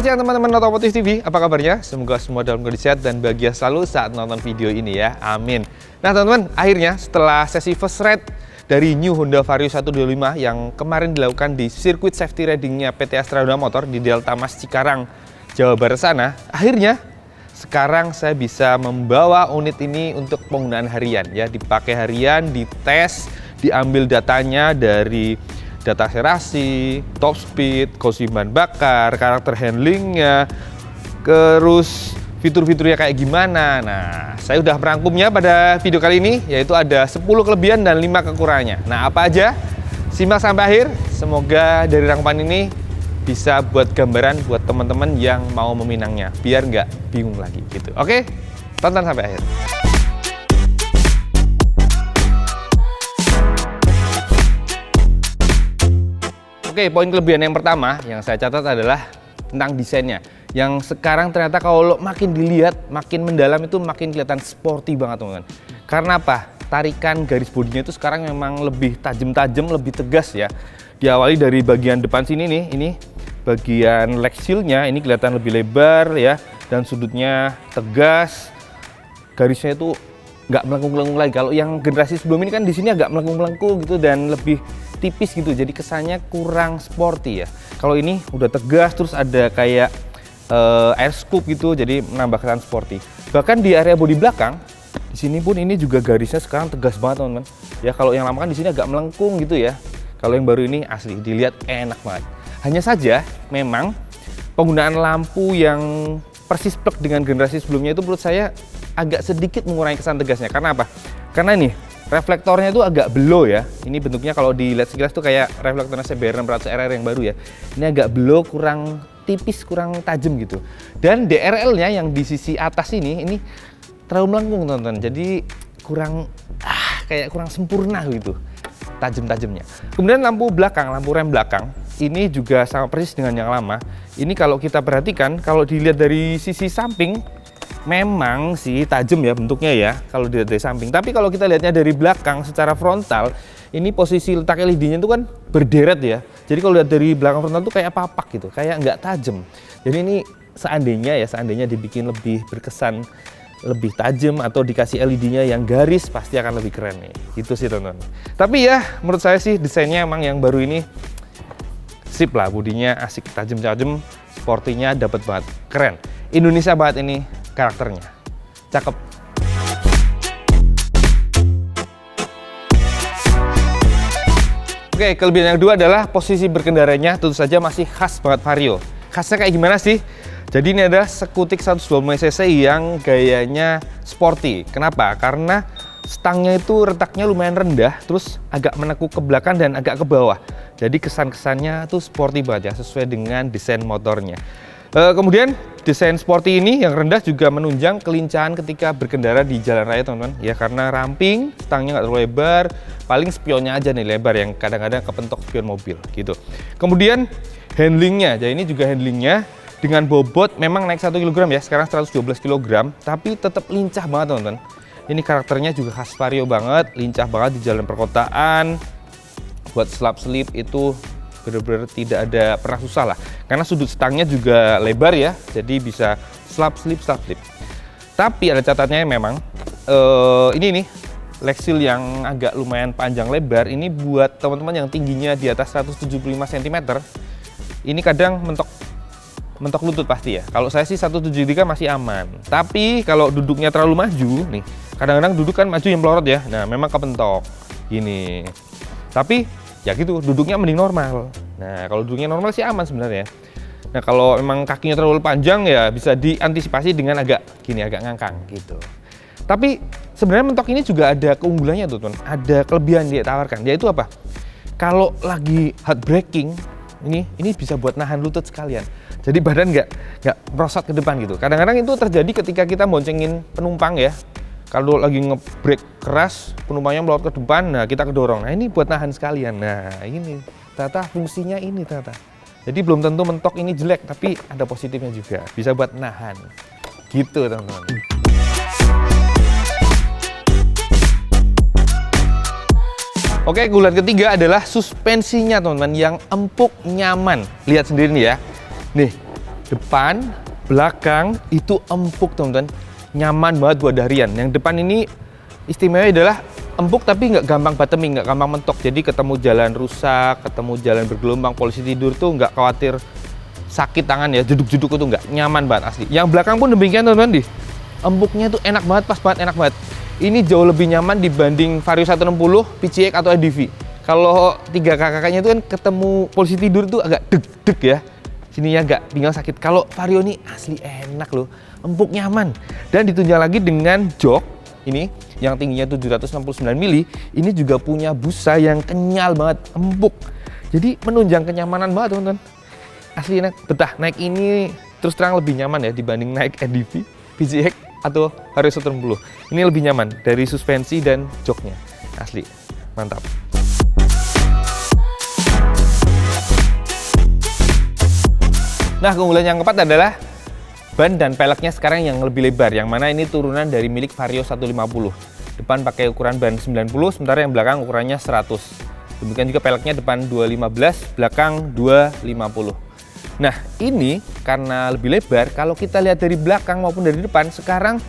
siang teman-teman Otomotif TV, apa kabarnya? Semoga semua dalam kondisi sehat dan bahagia selalu saat nonton video ini ya, amin. Nah teman-teman, akhirnya setelah sesi first ride dari New Honda Vario 125 yang kemarin dilakukan di sirkuit safety ridingnya PT Astra Honda Motor di Delta Mas Cikarang, Jawa Barat sana, akhirnya sekarang saya bisa membawa unit ini untuk penggunaan harian ya, dipakai harian, dites, diambil datanya dari data akselerasi, top speed, konsumsi bahan bakar, karakter handlingnya, terus fitur-fiturnya kayak gimana. Nah, saya udah merangkumnya pada video kali ini, yaitu ada 10 kelebihan dan 5 kekurangannya. Nah, apa aja? Simak sampai akhir. Semoga dari rangkuman ini bisa buat gambaran buat teman-teman yang mau meminangnya, biar nggak bingung lagi gitu. Oke, tonton sampai akhir. Oke, poin kelebihan yang pertama yang saya catat adalah tentang desainnya. Yang sekarang ternyata kalau makin dilihat, makin mendalam itu makin kelihatan sporty banget teman-teman. Karena apa? Tarikan garis bodinya itu sekarang memang lebih tajam-tajam, lebih tegas ya. Diawali dari bagian depan sini nih, ini bagian leg shield-nya ini kelihatan lebih lebar ya, dan sudutnya tegas. Garisnya itu nggak melengkung-melengkung lagi. Kalau yang generasi sebelum ini kan di sini agak melengkung-melengkung gitu dan lebih tipis gitu, jadi kesannya kurang sporty ya. Kalau ini udah tegas, terus ada kayak air scoop gitu, jadi menambah kesan sporty. Bahkan di area bodi belakang, di sini pun ini juga garisnya sekarang tegas banget teman-teman. Ya kalau yang lama kan di sini agak melengkung gitu ya. Kalau yang baru ini asli dilihat enak banget. Hanya saja memang penggunaan lampu yang persis plek dengan generasi sebelumnya itu menurut saya agak sedikit mengurangi kesan tegasnya. Karena apa? Karena ini reflektornya itu agak below ya. Ini bentuknya kalau dilihat sekilas tuh kayak reflektornya CBR 600 RR yang baru ya. Ini agak below, kurang tipis, kurang tajam gitu. Dan DRL-nya yang di sisi atas ini terlalu melengkung teman-teman. Jadi kurang kayak kurang sempurna gitu tajam-tajamnya. Kemudian lampu belakang, lampu rem belakang ini juga sama persis dengan yang lama. Ini kalau kita perhatikan, kalau dilihat dari sisi samping memang sih tajam ya bentuknya ya kalau dilihat dari samping. Tapi kalau kita lihatnya dari belakang secara frontal, ini posisi letak LED-nya itu kan berderet ya. Jadi kalau lihat dari belakang frontal itu kayak papak gitu, kayak nggak tajam. Jadi ini seandainya dibikin lebih berkesan, lebih tajam atau dikasih LED-nya yang garis, pasti akan lebih keren nih. Itu sih teman-teman. Tapi ya menurut saya sih desainnya emang yang baru ini sip lah, bodinya asik, tajam-tajam, sportinya dapat banget, keren. Indonesia banget ini karakternya, cakep. Oke, kelebihan yang kedua adalah posisi berkendaranya tentu saja masih khas banget Vario. Khasnya kayak gimana sih? Jadi ini adalah skutik 125 cc yang gayanya sporty. Kenapa? Karena stangnya itu retaknya lumayan rendah, terus agak menekuk ke belakang dan agak ke bawah. Jadi kesan-kesannya tuh sporty banget ya, sesuai dengan desain motornya. Kemudian desain sporty ini yang rendah juga menunjang kelincahan ketika berkendara di jalan raya teman-teman ya, karena ramping, stangnya nggak terlalu lebar, paling spionnya aja nih lebar yang kadang-kadang kepentok spion mobil gitu. Kemudian handlingnya, jadi ini juga handlingnya dengan bobot memang naik 1 kg ya, sekarang 112 kg, tapi tetap lincah banget teman-teman. Ini karakternya juga khas Vario banget, lincah banget di jalan perkotaan. Buat slap-slip itu benar-benar tidak ada pernah susah lah, karena sudut stangnya juga lebar ya, jadi bisa slap-slip. Tapi ada catatnya memang ini nih leg shield yang agak lumayan panjang lebar, ini buat teman-teman yang tingginya di atas 175 cm, ini kadang mentok lutut pasti ya. Kalau saya sih 173 masih aman, tapi kalau duduknya terlalu maju nih, kadang-kadang duduk kan maju yang melorot ya, nah memang kepentok gini. Tapi ya gitu, duduknya mending normal. Nah kalau duduknya normal sih aman sebenarnya. Nah kalau memang kakinya terlalu panjang ya bisa diantisipasi dengan agak ngangkang gitu. Tapi sebenarnya mentok ini juga ada keunggulannya tuh teman. Ada kelebihan dia tawarkan, yaitu apa? Kalau lagi hard braking ini bisa buat nahan lutut sekalian. Jadi badan nggak merosot ke depan gitu. Kadang-kadang itu terjadi ketika kita boncengin penumpang ya. Kalau lagi nge-brake keras, penumpangnya melorot ke depan, nah kita kedorong. Nah ini buat nahan sekalian. Nah ini ternyata fungsinya ini ternyata. Jadi belum tentu mentok ini jelek, tapi ada positifnya juga. Bisa buat nahan. Gitu teman-teman. Oke, keunggulan ketiga adalah suspensinya teman-teman, yang empuk, nyaman. Lihat sendiri nih ya. Nih, Depan, belakang itu empuk teman-teman, nyaman banget buat harian. Yang depan ini istimewa adalah empuk tapi nggak gampang bottoming, nggak gampang mentok. Jadi ketemu jalan rusak, ketemu jalan bergelombang, polisi tidur tuh nggak khawatir sakit tangan ya, jeduk-jeduk itu nggak, nyaman banget asli. Yang belakang pun demikian teman-teman, empuknya tuh enak banget, pas banget, enak banget. Ini jauh lebih nyaman dibanding Vario 160, PCX atau EDV. Kalau 3 kakaknya itu kan ketemu polisi tidur tuh agak deg-deg ya. Sininya agak pinggang sakit. Kalau Vario ini asli enak loh, empuk, nyaman. Dan ditunjang lagi dengan jok ini yang tingginya 769 mili. Ini juga punya busa yang kenyal banget, empuk. Jadi menunjang kenyamanan banget teman-teman. Asli enak, betah naik ini terus terang lebih nyaman ya dibanding naik EDV, PCX atau Vario 160. Ini lebih nyaman dari suspensi dan joknya. Asli, mantap. Nah, keunggulan yang keempat adalah ban dan peleknya sekarang yang lebih lebar, yang mana ini turunan dari milik Vario 150. Depan pakai ukuran ban 90, sementara yang belakang ukurannya 100. Demikian juga peleknya depan 215, belakang 250. Nah, ini karena lebih lebar, kalau kita lihat dari belakang maupun dari depan, sekarang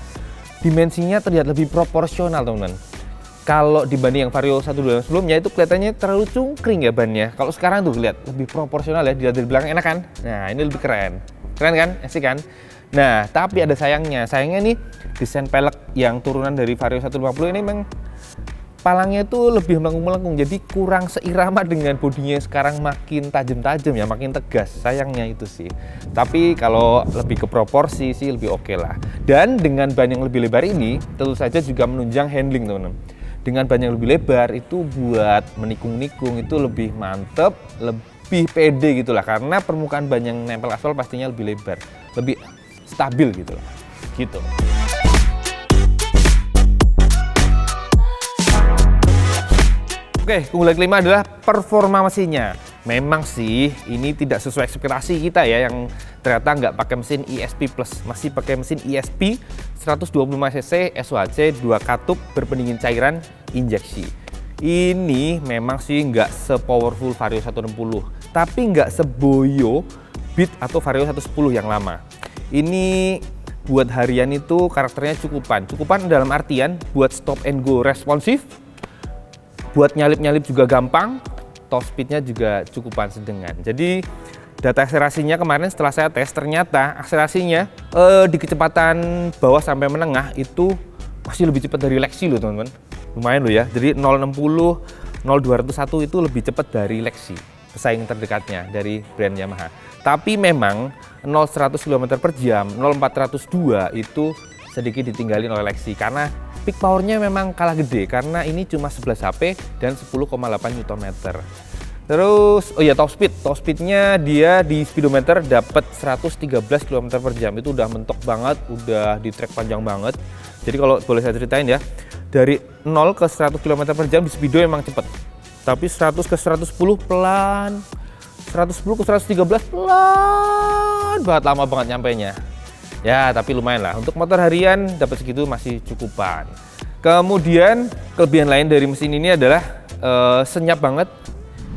dimensinya terlihat lebih proporsional, teman-teman. Kalau dibanding yang Vario 125 sebelumnya, itu kelihatannya terlalu cungkring ya bannya. Kalau sekarang tuh lihat lebih proporsional ya, dilihat dari belakang, enak kan? Nah, ini lebih keren. Keren kan? Asik kan? Nah, tapi ada sayangnya. Sayangnya nih, desain pelek yang turunan dari Vario 150 ini memang palangnya itu lebih melengkung-melengkung, jadi kurang seirama dengan bodinya sekarang, makin tajam-tajam ya, makin tegas. Sayangnya itu sih. Tapi kalau lebih ke proporsi sih lebih oke lah. Dan dengan ban yang lebih lebar ini tentu saja juga menunjang handling, teman-teman. Dengan ban yang lebih lebar itu buat menikung-nikung itu lebih mantep, lebih pede gitu lah, karena permukaan ban yang nempel aspal pastinya lebih lebar, lebih stabil gitu lah. Gitu. Oke, keunggulan kelima adalah performa mesinnya. Memang sih ini tidak sesuai ekspektasi kita ya, yang ternyata nggak pakai mesin ESP Plus, masih pakai mesin ESP 125cc SOHC 2 katup berpendingin cairan injeksi. Ini memang sih nggak se-powerful Vario 160, tapi nggak seboyo Beat atau Vario 110 yang lama. Ini buat harian itu karakternya cukupan dalam artian buat stop and go responsif, buat nyalip-nyalip juga gampang, top speednya juga cukupan sedengan. Jadi data akselerasinya kemarin setelah saya tes, ternyata akselerasinya di kecepatan bawah sampai menengah itu masih lebih cepat dari Lexi loh teman-teman. Lumayan loh ya, jadi 060, 0201 itu lebih cepat dari Lexi, pesaing terdekatnya dari brand Yamaha. Tapi memang 0-100 km per jam, 0-402 itu sedikit ditinggalin oleh Lexi karena peak powernya memang kalah gede, karena ini cuma 11 HP dan 10,8 Nm. Terus, oh iya, top speednya dia di speedometer dapat 113 km per jam, itu udah mentok banget, udah di track panjang banget. Jadi kalau boleh saya ceritain ya, dari 0 ke 100 km per jam di speedo emang cepet, tapi 100 ke 110 pelan, 110 ke 113 pelan banget, lama banget nyampainya. Ya, tapi lumayan lah. Untuk motor harian dapat segitu masih cukupan. Kemudian kelebihan lain dari mesin ini adalah senyap banget,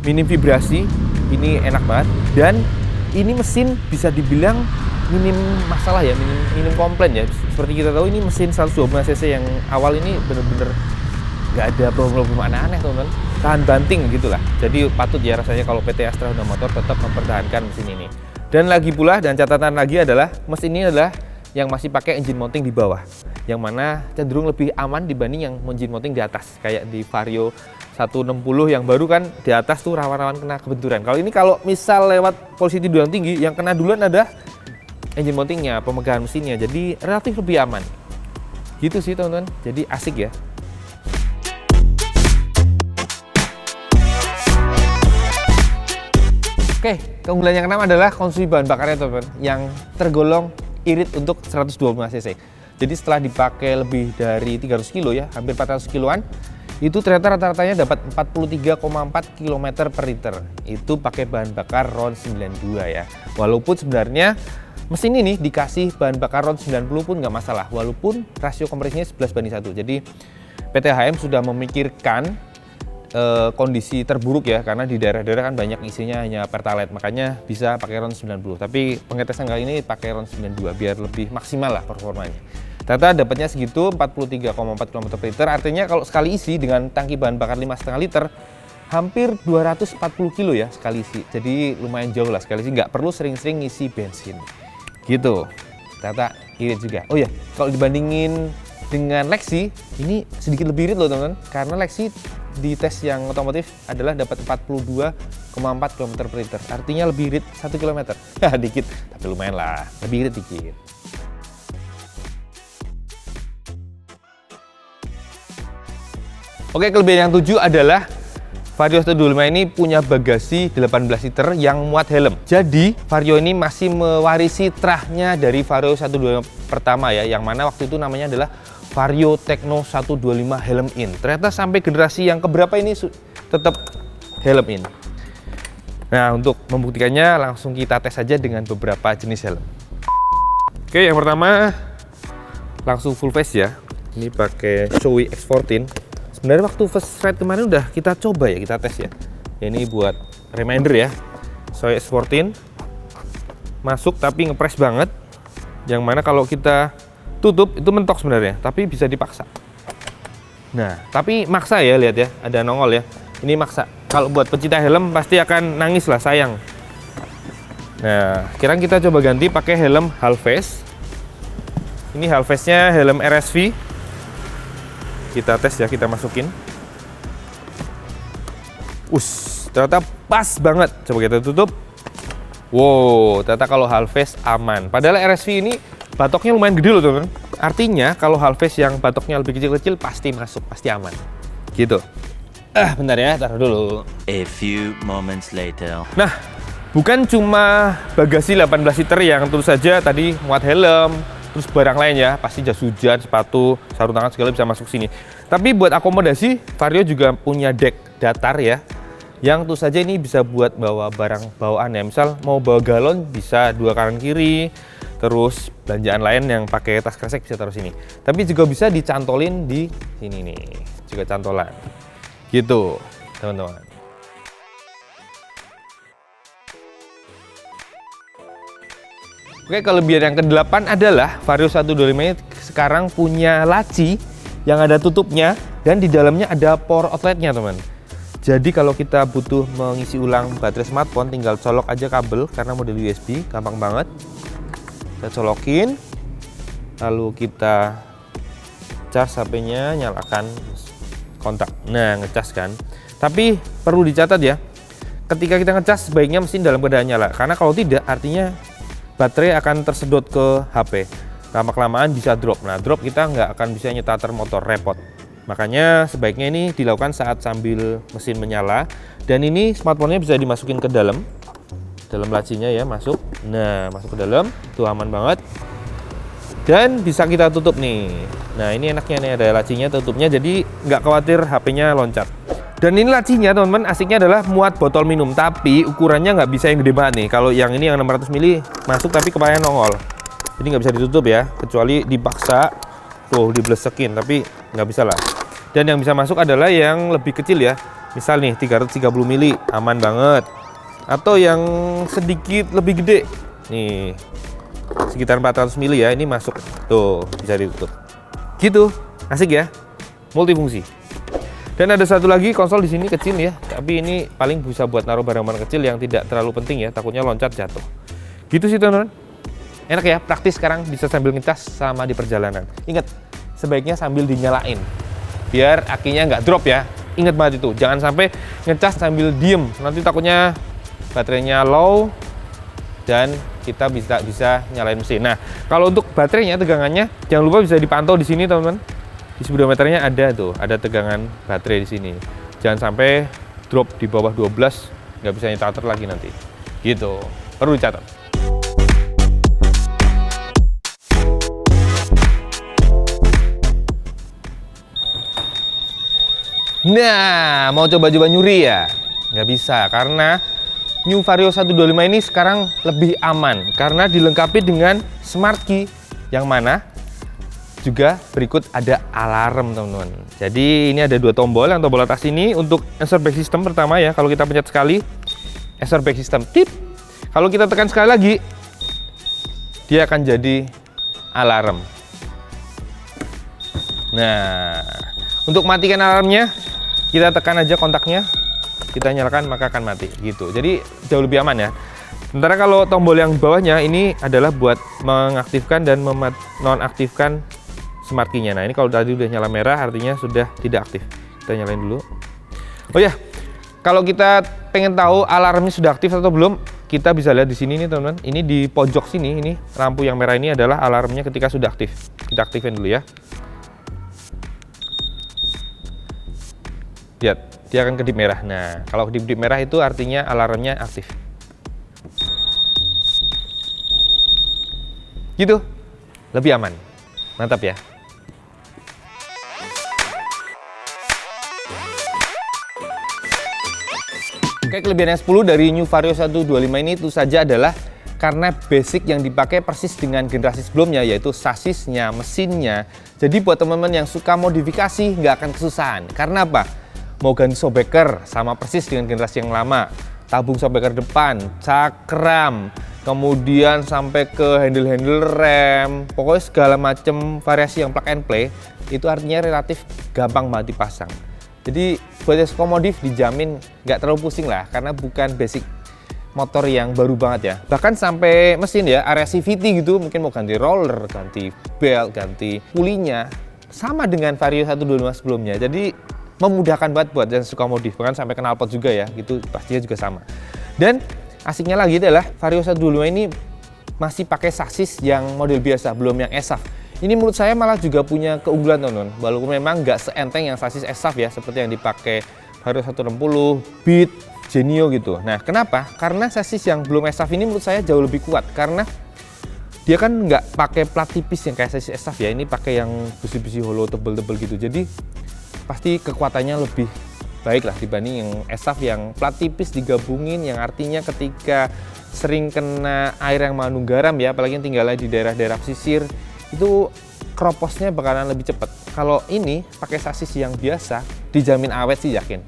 minim vibrasi, ini enak banget. Dan ini mesin bisa dibilang minim masalah ya, minim komplain ya. Seperti kita tahu ini mesin 125cc yang awal ini bener-bener nggak ada problem-problem aneh-aneh teman-teman. Tahan banting gitulah. Jadi patut ya rasanya kalau PT Astra Honda Motor tetap mempertahankan mesin ini. Dan lagi pula, dan catatan lagi adalah mesin ini adalah yang masih pakai engine mounting di bawah, yang mana cenderung lebih aman dibanding yang engine mounting di atas, kayak di Vario 160 yang baru kan di atas tuh rawan-rawan kena kebenturan. Kalau ini kalau misal lewat posisi tidur yang tinggi, yang kena duluan ada engine mountingnya, pemegahan mesinnya, jadi relatif lebih aman. Gitu sih teman-teman, jadi asik ya. Oke, keunggulan yang keenam adalah konsumsi bahan bakarnya teman-teman, yang tergolong irit untuk 125cc. Jadi setelah dipakai lebih dari 300 kilo ya, hampir 400 kiloan, itu ternyata rata-ratanya dapat 43,4 km per liter. Itu pakai bahan bakar RON 92 ya. Walaupun sebenarnya mesin ini dikasih bahan bakar RON 90 pun nggak masalah, walaupun rasio kompresinya 11:1. Jadi PT HM sudah memikirkan kondisi terburuk ya, karena di daerah-daerah kan banyak isinya hanya Pertalite, makanya bisa pakai RON 90. Tapi pengetesan kali ini pakai RON 92 biar lebih maksimal lah performanya. Ternyata dapatnya segitu 43,4 km per liter, artinya kalau sekali isi dengan tangki bahan bakar 5,5 liter hampir 240 kilo ya sekali isi. Jadi lumayan jauh lah sekali isi, nggak perlu sering-sering ngisi bensin. Gitu. Ternyata irit juga. Oh ya, kalau dibandingin dengan Lexi, ini sedikit lebih irit loh teman-teman, karena Lexi di tes yang otomotif adalah dapat 42,4 km per liter. Artinya lebih irit 1 km. Ya dikit, tapi lumayan lah, lebih irit dikit. Oke, kelebihan yang 7 adalah Vario 125 ini punya bagasi 18 liter yang muat helm. Jadi, Vario ini masih mewarisi trahnya dari Vario 125 pertama ya, yang mana waktu itu namanya adalah Vario Tekno 125 Helm In. Ternyata sampai generasi yang keberapa ini tetap Helm In. Nah, untuk membuktikannya langsung kita tes saja dengan beberapa jenis helm. Oke, yang pertama langsung full face ya. Ini pakai Shoei X14. Sebenarnya waktu first ride kemarin udah kita coba ya, kita tes ya. Ini buat reminder ya. Shoei X14 masuk tapi ngepres banget. Yang mana kalau kita tutup itu mentok sebenarnya, tapi bisa dipaksa. Nah, tapi maksa ya, lihat ya, ada nongol ya. Ini maksa. Kalau buat pecinta helm pasti akan nangis lah, sayang. Nah, sekarang kita coba ganti pakai helm half face. Ini half face-nya helm RSV. Kita tes ya, kita masukin. Ternyata pas banget. Coba kita tutup. Wow, ternyata kalau half face aman. Padahal RSV ini batoknya lumayan gede loh teman-teman. Artinya kalau half face yang batoknya lebih kecil-kecil pasti masuk, pasti aman. Gitu. Bentar ya, taruh dulu. A few moments later. Nah, bukan cuma bagasi 18 liter yang tentu saja tadi muat helm, terus barang lain ya, pasti jas hujan, sepatu, sarung tangan segala bisa masuk sini. Tapi buat akomodasi, Vario juga punya deck datar ya, yang tentu saja ini bisa buat bawa barang bawaan ya. Misal mau bawa galon bisa dua kanan kiri, terus belanjaan lain yang pakai tas kresek bisa taruh sini. Tapi juga bisa dicantolin di sini nih, juga cantolan. Gitu, teman-teman. Oke, kelebihan yang ke-8 adalah Vario 125 ini sekarang punya laci yang ada tutupnya dan di dalamnya ada power outletnya, teman. Jadi kalau kita butuh mengisi ulang baterai smartphone, tinggal colok aja kabel karena model USB, gampang banget. Kita colokin, lalu kita cas HP-nya, nyalakan kontak. Nah, ngecas kan. Tapi perlu dicatat ya, ketika kita ngecas sebaiknya mesin dalam keadaan nyala, karena kalau tidak artinya baterai akan tersedot ke HP. Lama-kelamaan bisa drop. Nah, drop kita nggak akan bisa nyetater motor, repot. Makanya sebaiknya ini dilakukan saat sambil mesin menyala. Dan ini smartphone-nya bisa dimasukin ke dalam lacinya ya, masuk. Nah, masuk ke dalam, tuh aman banget. Dan bisa kita tutup nih. Nah, ini enaknya nih, ada lacinya, tutupnya, jadi nggak khawatir HP-nya loncat. Dan ini lacinya teman-teman, asiknya adalah muat botol minum, tapi ukurannya nggak bisa yang gede banget nih. Kalau yang ini yang 600 ml masuk tapi kepalanya nongol. Jadi nggak bisa ditutup ya, kecuali dipaksa, tuh diblesekin, tapi nggak bisa lah. Dan yang bisa masuk adalah yang lebih kecil ya. Misal nih 330 ml, aman banget. Atau yang sedikit lebih gede, nih sekitar 400 ml ya, ini masuk, tuh bisa ditutup. Gitu, asik ya, multifungsi. Dan ada satu lagi konsol di sini kecil ya, tapi ini paling bisa buat naruh barang-barang kecil yang tidak terlalu penting ya, takutnya loncat jatuh. Gitu sih teman-teman. Enak ya, praktis sekarang, bisa sambil ngecas sama di perjalanan. Ingat, sebaiknya sambil dinyalain, biar akinya nggak drop ya. Ingat banget itu, jangan sampai ngecas sambil diem, nanti takutnya baterainya low dan kita bisa nyalain mesin. Nah, kalau untuk baterainya, tegangannya jangan lupa bisa dipantau di sini teman-teman. Di speedometernya ada tuh, ada tegangan baterai di sini. Jangan sampai drop di bawah 12, nggak bisa nyetater lagi nanti. Gitu, perlu dicatat. Nah, mau coba-coba nyuri ya? Nggak bisa, karena New Vario 125 ini sekarang lebih aman karena dilengkapi dengan Smart Key, yang mana juga berikut ada alarm teman-teman. Jadi ini ada 2 tombol, yang tombol atas ini untuk answer back system pertama ya. Kalau kita pencet sekali, answer back system tip. Kalau kita tekan sekali lagi, dia akan jadi alarm. Nah, untuk matikan alarmnya, kita tekan aja kontaknya, kita nyalakan maka akan mati gitu. Jadi jauh lebih aman ya. Sementara kalau tombol yang bawahnya ini adalah buat mengaktifkan dan nonaktifkan smart key-nya. Nah, ini kalau tadi udah nyala merah artinya sudah tidak aktif. Kita nyalain dulu. Oh ya, kalau kita pengen tahu alarmnya sudah aktif atau belum, kita bisa lihat di sini nih teman-teman. Ini di pojok sini, ini lampu yang merah ini adalah alarmnya ketika sudah aktif. Kita aktifin dulu ya. Lihat, dia akan kedip merah. Nah, kalau kedip merah itu artinya alarmnya aktif. Gitu, lebih aman. Mantap ya. Oke, kelebihan yang 10 dari New Vario 125 ini itu saja adalah karena basic yang dipakai persis dengan generasi sebelumnya, yaitu sasisnya, mesinnya. Jadi buat teman-teman yang suka modifikasi nggak akan kesusahan. Karena apa? Mau ganti shockbreaker sama persis dengan generasi yang lama. Tabung shockbreaker depan, cakram, kemudian sampai ke handle-handle rem, pokoknya segala macam variasi yang plug and play, itu artinya relatif gampang banget dipasang. Jadi buat yang suka modif dijamin nggak terlalu pusing lah, karena bukan basic motor yang baru banget ya. Bahkan sampai mesin ya, area CVT gitu, mungkin mau ganti roller, ganti belt, ganti pulinya, sama dengan Vario 125 sebelumnya. Jadi memudahkan banget buat yang suka modif, bahkan sampai knalpot juga ya, gitu pastinya juga sama. Dan asiknya lagi adalah Vario 125 ini masih pakai sasis yang model biasa, belum yang ESAF. Ini menurut saya malah juga punya keunggulan teman-teman, walaupun memang nggak seenteng yang sasis ESAF ya, seperti yang dipakai Vario 160, Beat, Genio gitu. Nah, kenapa? Karena sasis yang belum ESAF ini menurut saya jauh lebih kuat, karena dia kan nggak pakai plat tipis yang kayak sasis ESAF ya, ini pakai yang besi-besi hollow tebel-tebel gitu. Jadi pasti kekuatannya lebih baik lah dibanding yang ESAF yang plat tipis digabungin, yang artinya ketika sering kena air yang mengandung garam ya, apalagi yang tinggalnya di daerah-daerah pesisir, itu kroposnya bakalan lebih cepat. Kalau ini pakai sasis yang biasa, dijamin awet sih, yakin.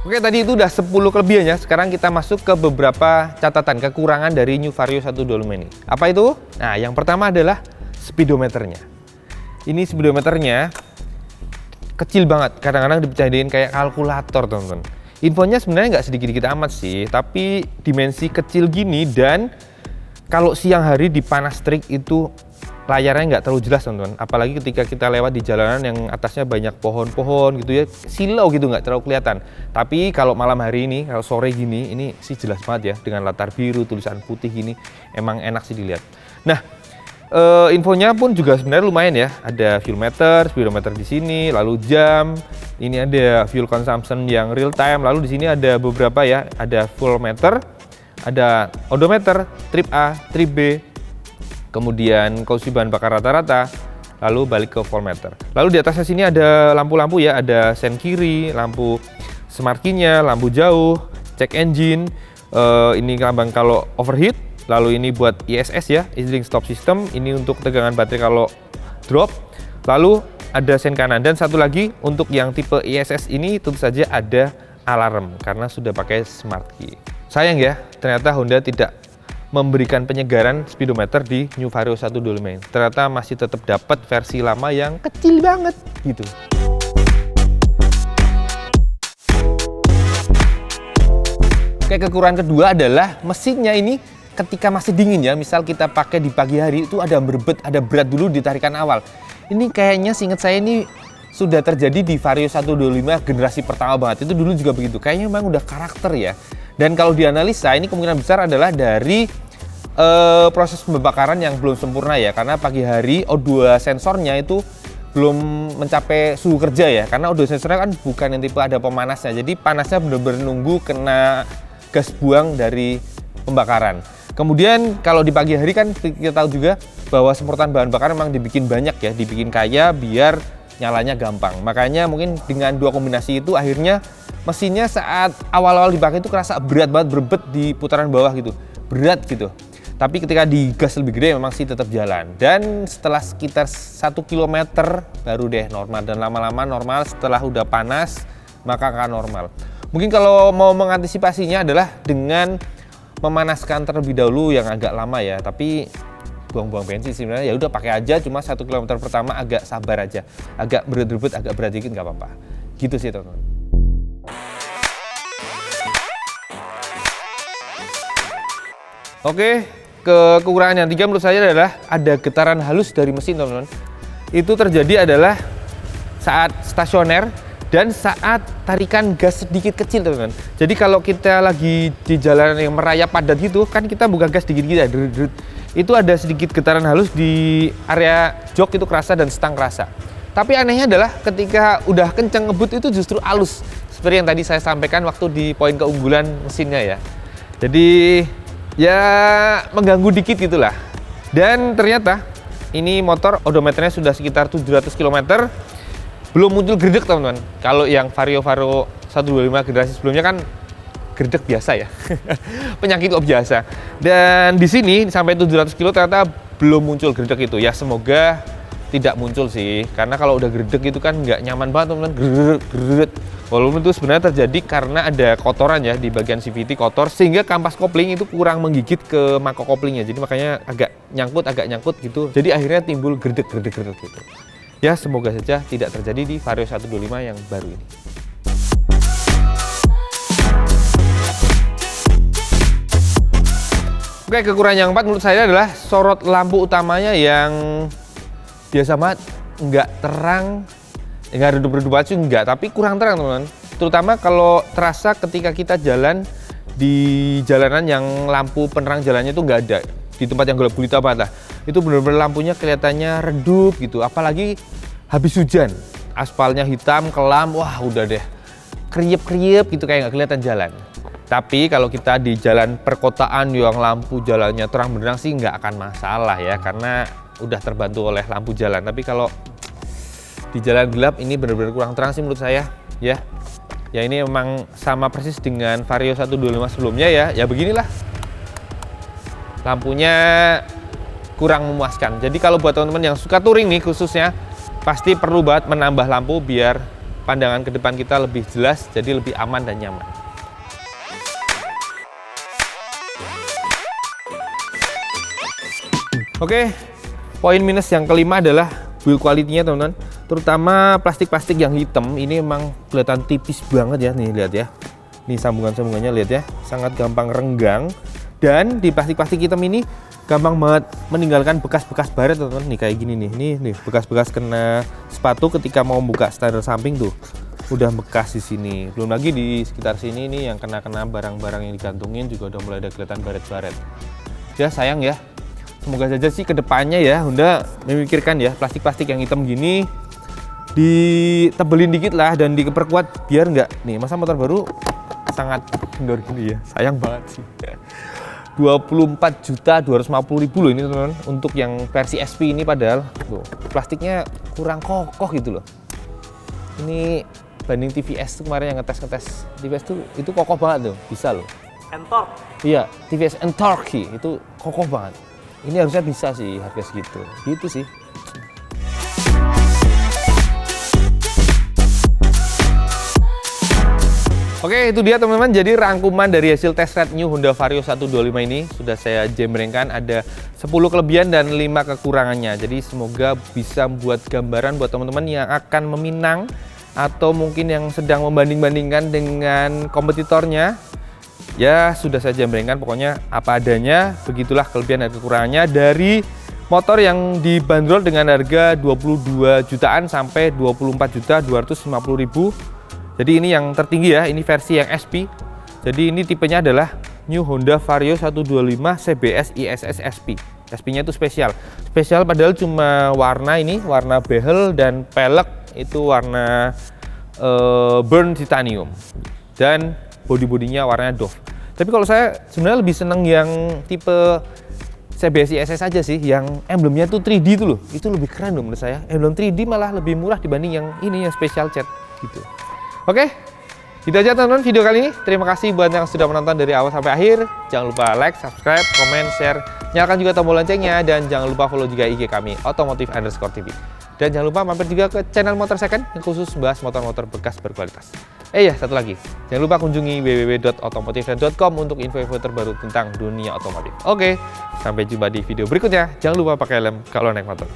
Oke, tadi itu udah 10 kelebihannya. Sekarang kita masuk ke beberapa catatan kekurangan dari New Vario 125 ini. Apa itu? Nah, yang pertama adalah speedometernya. Ini speedometernya kecil banget. Kadang-kadang dipecahinin kayak kalkulator, teman-teman. Infonya sebenarnya nggak sedikit-sedikit amat sih, tapi dimensi kecil gini, dan kalau siang hari di panas terik itu layarnya nggak terlalu jelas teman-teman, apalagi ketika kita lewat di jalanan yang atasnya banyak pohon-pohon gitu ya, silau gitu, nggak terlalu kelihatan. Tapi kalau malam hari ini, kalau sore gini, ini sih jelas banget ya, dengan latar biru, tulisan putih gini, emang enak sih dilihat. Nah, infonya pun juga sebenarnya lumayan ya, ada fuel meter, speedometer di sini, lalu jam, ini ada fuel consumption yang real time, lalu di sini ada beberapa ya, ada full meter, ada odometer, trip A, trip B, kemudian konsumsi bahan bakar rata-rata, lalu balik ke voltmeter. Lalu di atasnya sini ada lampu-lampu ya, ada sen kiri, lampu smart key-nya, lampu jauh, check engine, ini lambang kalau overheat, lalu ini buat ISS ya, idling stop system, ini untuk tegangan baterai kalau drop, lalu ada sen kanan, dan satu lagi untuk yang tipe ISS ini tentu saja ada alarm karena sudah pakai smart key. Sayang ya, ternyata Honda tidak memberikan penyegaran speedometer di New Vario 125. Ternyata masih tetap dapat versi lama yang kecil banget gitu. Oke, kekurangan kedua adalah mesinnya ini ketika masih dingin ya, misal kita pakai di pagi hari itu ada berbet, ada berat dulu di tarikan awal. Ini kayaknya seingat saya ini sudah terjadi di Vario 125 generasi pertama banget. Itu dulu juga begitu. Kayaknya memang udah karakter ya. Dan kalau dianalisa ini kemungkinan besar adalah dari proses pembakaran yang belum sempurna ya, karena pagi hari O2 sensornya itu belum mencapai suhu kerja ya, karena O2 sensornya kan bukan yang tipe ada pemanasnya, jadi panasnya benar-benar nunggu kena gas buang dari pembakaran. Kemudian kalau di pagi hari kan kita tahu juga bahwa semprotan bahan bakar memang dibikin banyak ya, dibikin kaya biar nyalanya gampang. Makanya mungkin dengan dua kombinasi itu akhirnya mesinnya saat awal-awal dipakai itu kerasa berat banget, berbet di putaran bawah gitu. berat gitu. Tapi ketika digas lebih gede memang sih tetap jalan. Dan setelah sekitar 1 km baru deh normal, dan lama-lama normal. Setelah udah panas maka akan normal. Mungkin kalau mau mengantisipasinya adalah dengan memanaskan terlebih dahulu yang agak lama ya. Tapi buang-buang bensin sebenarnya, ya udah pakai aja, cuma 1 km pertama agak sabar aja. Agak berebut-rebut, agak berat dikit nggak apa-apa. Gitu sih teman-teman. Oke, kekurangan yang 3 menurut saya adalah ada getaran halus dari mesin teman-teman. Itu terjadi adalah saat stasioner dan saat tarikan gas sedikit kecil teman-teman. Jadi kalau kita lagi di jalanan yang merayap padat gitu kan, kita buka gas dikit-dikit ya, itu ada sedikit getaran halus di area jok, itu kerasa, dan stang kerasa. Tapi anehnya adalah ketika udah kenceng ngebut itu justru halus, seperti yang tadi saya sampaikan waktu di poin keunggulan mesinnya ya. Jadi ya mengganggu dikit gitulah. Dan ternyata ini motor odometernya sudah sekitar 700 km, belum muncul gredek teman-teman. Kalau yang Vario 125 generasi sebelumnya kan gredek biasa ya. Penyakit kok biasa. Dan di sini sampai 700 km ternyata belum muncul gredek itu. Ya semoga tidak muncul sih, karena kalau udah gredek itu kan nggak nyaman banget teman-teman. Gredek. Walaupun itu sebenarnya terjadi karena ada kotoran ya di bagian CVT kotor, sehingga kampas kopling itu kurang menggigit ke mako koplingnya. Jadi makanya agak nyangkut gitu. Jadi akhirnya timbul gredek gitu. Ya semoga saja tidak terjadi di Vario 125 yang baru ini. Oke, kekurangan yang 4 menurut saya adalah sorot lampu utamanya yang biasa banget, nggak terang. Nggak redup-redup aja enggak, tapi kurang terang teman-teman. Terutama kalau terasa ketika kita jalan di jalanan yang lampu penerang jalannya itu nggak ada, di tempat yang gelap gulita banget lah. Itu benar-benar lampunya kelihatannya redup gitu. Apalagi habis hujan, aspalnya hitam, kelam, wah udah deh kriep-kriep gitu, kayak nggak kelihatan jalan. Tapi kalau kita di jalan perkotaan yang lampu jalannya terang benderang sih nggak akan masalah ya, karena udah terbantu oleh lampu jalan. Tapi kalau di jalan gelap ini benar-benar kurang terang sih menurut saya ya. Ya ini memang sama persis dengan Vario 125 sebelumnya ya. Ya beginilah. Lampunya kurang memuaskan. Jadi kalau buat teman-teman yang suka touring nih khususnya, pasti perlu banget menambah lampu biar pandangan ke depan kita lebih jelas, jadi lebih aman dan nyaman. Oke, poin minus yang kelima adalah build quality-nya teman-teman. Terutama plastik-plastik yang hitam ini memang kelihatan tipis banget ya, nih lihat ya. Nih sambungan-sambungannya lihat ya, sangat gampang renggang. Dan di plastik-plastik hitam ini gampang banget meninggalkan bekas-bekas baret teman-teman. Nih kayak gini nih bekas-bekas kena sepatu ketika mau buka stender samping tuh. Udah bekas di sini. Belum lagi di sekitar sini nih yang kena-kena barang-barang yang digantungin juga udah mulai ada kelihatan baret-baret. Ya sayang ya. Semoga saja sih kedepannya ya Honda memikirkan ya plastik-plastik yang hitam gini ditebelin dikit lah dan diperkuat biar nggak, nih masa motor baru sangat kendor gini ya, sayang banget sih. 24.250.000 loh ini teman-teman untuk yang versi SP ini, padahal tuh, plastiknya kurang kokoh gitu loh. Ini banding TVS tuh kemarin yang ngetes TVS tuh itu kokoh banget tuh, bisa loh. Entork. Iya, TVS Entork itu kokoh banget. Ini harusnya bisa sih harga segitu, gitu sih. Oke, itu dia teman-teman. Jadi rangkuman dari hasil test ride new Honda Vario 125 ini sudah saya jembrengkan. Ada 10 kelebihan dan 5 kekurangannya. Jadi semoga bisa membuat gambaran buat teman-teman yang akan meminang atau mungkin yang sedang membanding-bandingkan dengan kompetitornya. Ya sudah saya jembrengkan, pokoknya apa adanya. Begitulah kelebihan dan kekurangannya dari motor yang dibanderol dengan harga 22 jutaan sampai 24.250.000. Jadi ini yang tertinggi ya, ini versi yang SP. Jadi ini tipenya adalah New Honda Vario 125 CBS ISS SP. SP-nya itu spesial. Spesial padahal cuma warna ini, warna behel, dan pelek itu warna burn titanium. Dan body-bodinya warnanya doff. Tapi kalau saya sebenarnya lebih seneng yang tipe CBS ISS aja sih, yang emblemnya tuh 3D itu loh. Itu lebih keren loh menurut saya. Emblem 3D malah lebih murah dibanding yang ini, yang special cat gitu. Oke, Itu aja teman-teman video kali ini. Terima kasih buat yang sudah menonton dari awal sampai akhir. Jangan lupa like, subscribe, komen, share. Nyalakan juga tombol loncengnya. Dan jangan lupa follow juga IG kami, Otomotif_TV. Dan jangan lupa mampir juga ke channel Motor Second yang khusus bahas motor-motor bekas berkualitas. Ya, satu lagi. Jangan lupa kunjungi www.otomotiftrend.com untuk info-info terbaru tentang dunia otomotif. Oke, sampai jumpa di video berikutnya. Jangan lupa pakai helm kalau naik motor.